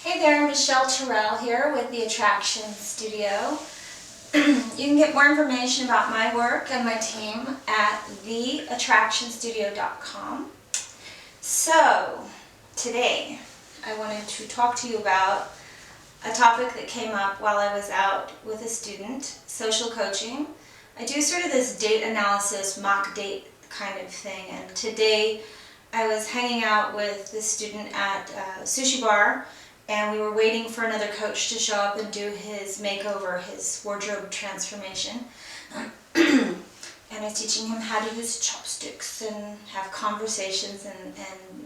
Hey there, Michelle Terrell here with The Attraction Studio. You can get more information about my work and my team at theattractionstudio.com. So, today I wanted to talk to you about a topic that came up while I was out with a student, social coaching. I do sort of this date analysis, mock date kind of thing, and today I was hanging out with this student at a sushi bar, and we were waiting for another coach to show up and do his makeover, his wardrobe transformation. And I was teaching him how to use chopsticks and have conversations and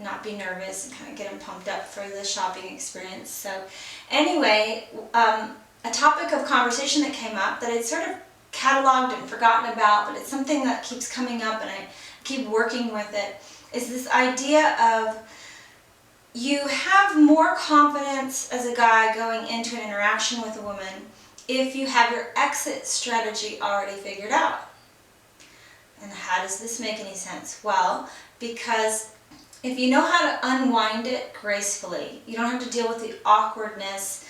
not be nervous and kind of get him pumped up for the shopping experience. So anyway, a topic of conversation that came up that I'd sort of cataloged and forgotten about, but it's something that keeps coming up and I keep working with it, is this idea of you have more confidence as a guy going into an interaction with a woman if you have your exit strategy already figured out. And how does this make any sense? Well, because if you know how to unwind it gracefully, you don't have to deal with the awkwardness,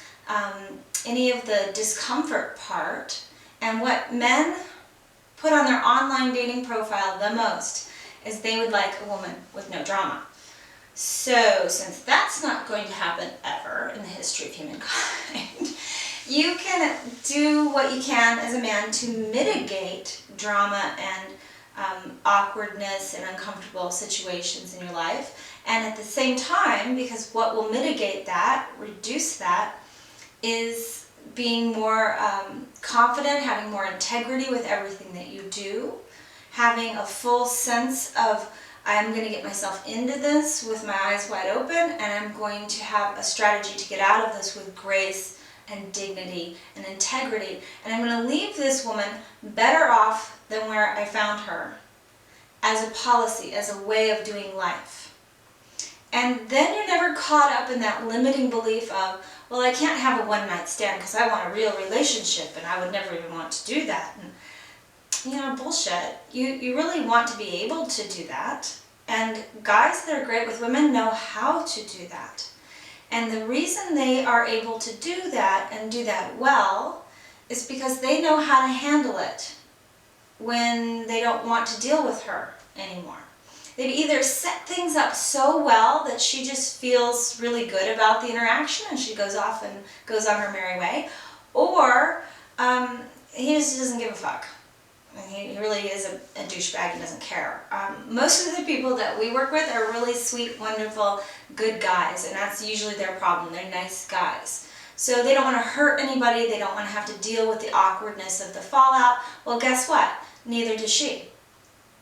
any of the discomfort part. And what men put on their online dating profile the most is they would like a woman with no drama. So, since that's not going to happen ever in the history of humankind, you can do what you can as a man to mitigate drama and awkwardness and uncomfortable situations in your life. And at the same time, because what will mitigate that, reduce that, is being more confident, having more integrity with everything that you do, having a full sense of I'm going to get myself into this with my eyes wide open, and I'm going to have a strategy to get out of this with grace and dignity and integrity. And I'm going to leave this woman better off than where I found her, as a policy, as a way of doing life. And then you're never caught up in that limiting belief of, well, I can't have a one-night stand because I want a real relationship and I would never even want to do that. And, bullshit. You really want to be able to do that. And guys that are great with women know how to do that. And the reason they are able to do that and do that well is because they know how to handle it when they don't want to deal with her anymore. They've either set things up so well that she just feels really good about the interaction and she goes off and goes on her merry way, or he just doesn't give a fuck. And he really is a douchebag and doesn't care. Most of the people that we work with are really sweet, wonderful, good guys, and that's usually their problem. They're nice guys. So they don't want to hurt anybody. They don't want to have to deal with the awkwardness of the fallout. Well, guess what? Neither does she.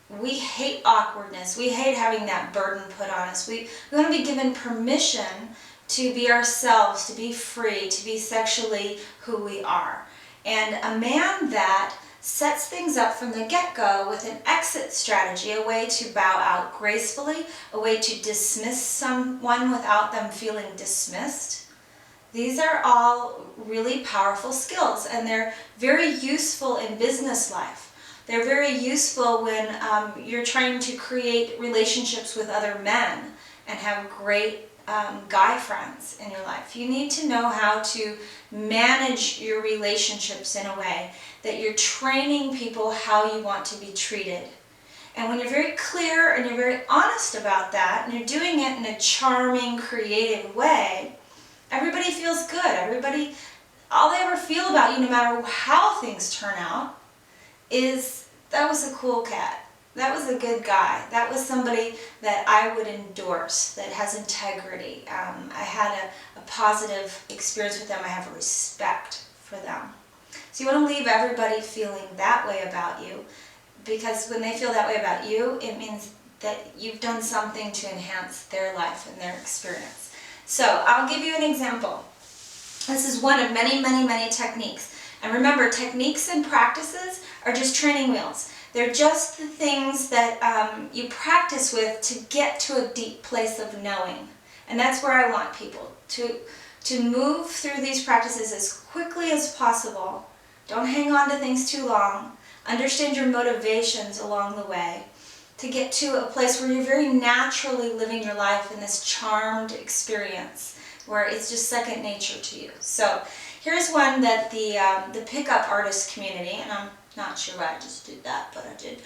We hate awkwardness. We hate having that burden put on us. We want to be given permission to be ourselves, to be free, to be sexually who we are. And a man that sets things up from the get-go with an exit strategy, a way to bow out gracefully, a way to dismiss someone without them feeling dismissed. These are all really powerful skills, and they're very useful in business life. They're very useful when you're trying to create relationships with other men and have great guy friends in your life. You need to know how to manage your relationships in a way that you're training people how you want to be treated. And when you're very clear and you're very honest about that, and you're doing it in a charming, creative way, everybody feels good. Everybody, all they ever feel about you, no matter how things turn out, is that was a cool cat. That was a good guy. That was somebody that I would endorse, that has integrity. I had a positive experience with them. I have a respect for them. So you want to leave everybody feeling that way about you, because when they feel that way about you, it means that you've done something to enhance their life and their experience. So I'll give you an example. This is one of many, many, many techniques. And remember, techniques and practices are just training wheels. They're just the things that you practice with to get to a deep place of knowing. And that's where I want people to move through these practices as quickly as possible. Don't hang on to things too long. Understand your motivations along the way to get to a place where you're very naturally living your life in this charmed experience where it's just second nature to you. So here's one that the pickup artist community, and I'm not sure why I just did that, but I did.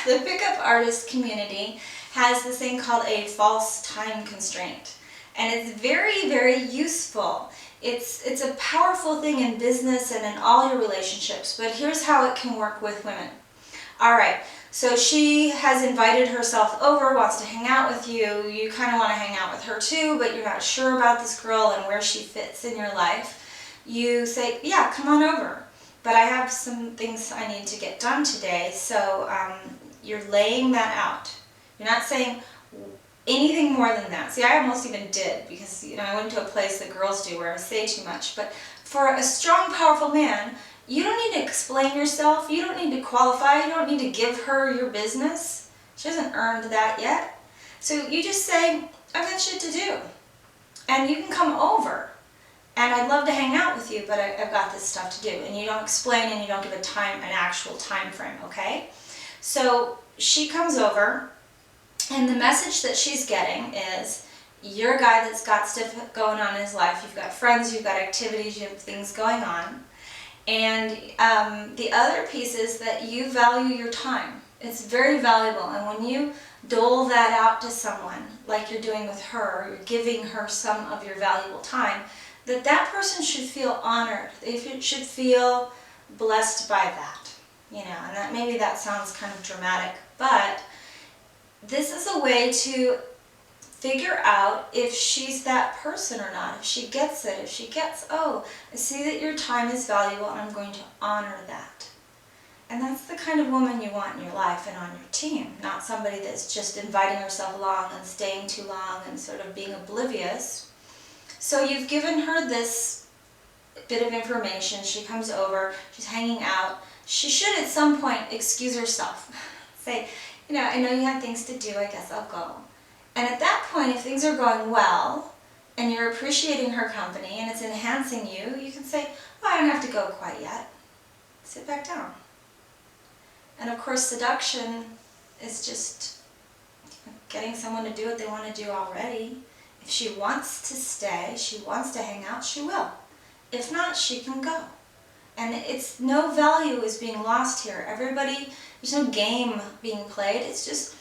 The pickup artist community has this thing called a false time constraint. And it's very, very useful. It's a powerful thing in business and in all your relationships, but here's how it can work with women. All right, so she has invited herself over, wants to hang out with you. You kind of want to hang out with her too, but you're not sure about this girl and where she fits in your life. You say, yeah, come on over, but I have some things I need to get done today, so you're laying that out. You're not saying anything more than that. See, I almost even did, because I went to a place that girls do where I say too much. But for a strong, powerful man, you don't need to explain yourself. You don't need to qualify. You don't need to give her your business. She hasn't earned that yet. So you just say, I've got shit to do. And you can come over. And I'd love to hang out with you, but I've got this stuff to do. And you don't explain and you don't give an actual time frame, okay? So she comes over. And the message that she's getting is, you're a guy that's got stuff going on in his life. You've got friends, you've got activities, you have things going on. And the other piece is that you value your time. It's very valuable. And when you dole that out to someone, like you're doing with her, you're giving her some of your valuable time, that person should feel honored. They should feel blessed by that. And that maybe that sounds kind of dramatic, but this is a way to figure out if she's that person or not, if she gets it, if she gets, oh, I see that your time is valuable and I'm going to honor that. And that's the kind of woman you want in your life and on your team, not somebody that's just inviting herself along and staying too long and sort of being oblivious. So you've given her this bit of information. She comes over, she's hanging out. She should at some point excuse herself. Say, I know you have things to do, I guess I'll go. And at that point, if things are going well, and you're appreciating her company, and it's enhancing you, you can say, oh, I don't have to go quite yet. Sit back down. And of course, seduction is just getting someone to do what they want to do already. If she wants to stay, she wants to hang out, she will. If not, she can go. And it's no value is being lost here. There's no game being played. It's just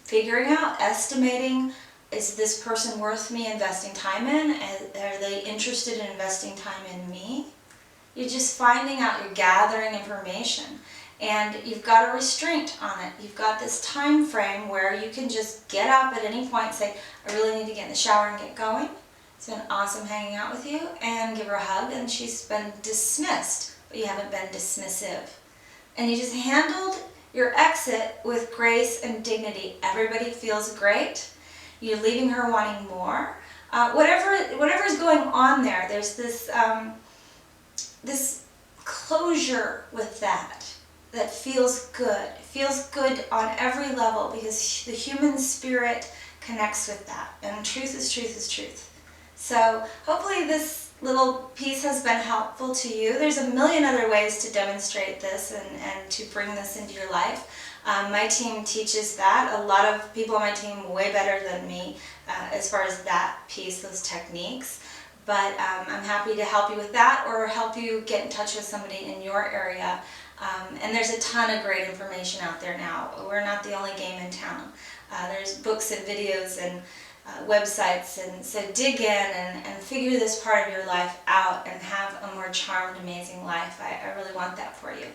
figuring out, estimating, is this person worth me investing time in? Are they interested in investing time in me? You're just finding out, you're gathering information. And you've got a restraint on it. You've got this time frame where you can just get up at any point and say, I really need to get in the shower and get going. It's been awesome hanging out with you, and give her a hug, and she's been dismissed, but you haven't been dismissive. And you just handled your exit with grace and dignity. Everybody feels great. You're leaving her wanting more. Whatever's going on there, there's this this closure with that feels good. It feels good on every level, because the human spirit connects with that. And truth is truth is truth. So hopefully this little piece has been helpful to you. There's a million other ways to demonstrate this and to bring this into your life. My team teaches that. A lot of people on my team way better than me as far as that piece, those techniques. But I'm happy to help you with that, or help you get in touch with somebody in your area. And there's a ton of great information out there now. We're not the only game in town. There's books and videos and websites, and so dig in and figure this part of your life out and have a more charmed, amazing life. I really want that for you.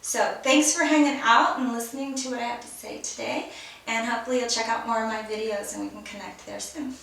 So thanks for hanging out and listening to what I have to say today, and hopefully you'll check out more of my videos and we can connect there soon.